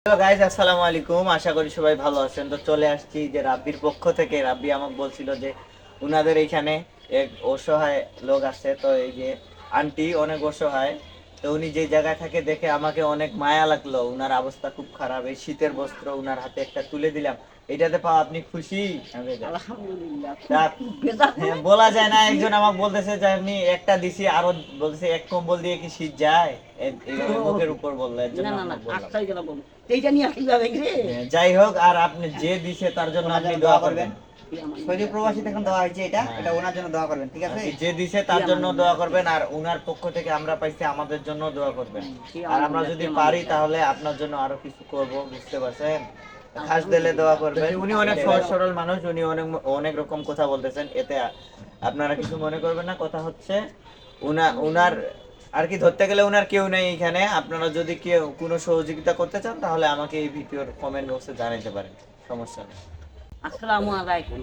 Hello guys, আসসালামু আলাইকুম। আশা করি সবাই ভালো আছেন। তো চলে আসছি যে রাব্বির পক্ষ থেকে। রাব্বি আমাকে বলছিল যে উনাদের এইখানে এক অসহায় লোক আছে। তো এই যে আন্টি অনেক অসহায়, তো উনি যে জায়গায় থাকে দেখে আমাকে অনেক মায়া লাগলো। উনার অবস্থা খুব খারাপ। এই শীতের বস্ত্র উনার হাতে একটা তুলে দিলাম। এটাতে পাওয়া আপনি খুশি? আলহামদুলিল্লাহ, তা- খুব বেজার হ্যাঁ, বলা যায় না। একজন আমাকে বলতেছে যে আমি একটা দিছি, আরো বলতেছে এক কম্বল দিয়ে কি শীত যায়। এইভাবে মুখের উপর বললো, এর না জন্য না না, আপনাকে বললাম। আশ্চর্য না বলুন, এইটা নিয়ে আসলে যাবে রে। হ্যাঁ, যাই হোক, আর আপনি যে দিছে তার জন্য ওনার আপনি জন্য দোয়া করবেন। সৌদি প্রবাসী এখন দেওয়া হয়েছে এটা হ্যাঁ। এটা ওনার জন্য দোয়া করবেন, ঠিক আছে? আপনি যে দিছে তার জন্য দোয়া করবেন, আর উনার পক্ষ থেকে আমরা পাইছি, আমাদের জন্য দোয়া করবেন। আর আমরা যদি পারি তাহলে আপনার জন্য আরো কিছু করব, বুঝতে পারছেন? খাস দিলে দোয়া করবেন। উনি অনেক সহজ সরল মানুষ, উনি অনেক অনেক রকম কথা বলতেছেন, এতে আপনারা কিছু মনে করবেন না। কথা হচ্ছে উনার আর কি ধরতে গেলে উনার কেউ নেই এখানে। আপনারা যদি কেউ কোনো সহযোগিতা করতে চান তাহলে আমাকে এই ভিডিওর কমেন্ট বক্সে জানাতে পারেন, সমস্যা নেই। আসসালামু আলাইকুম।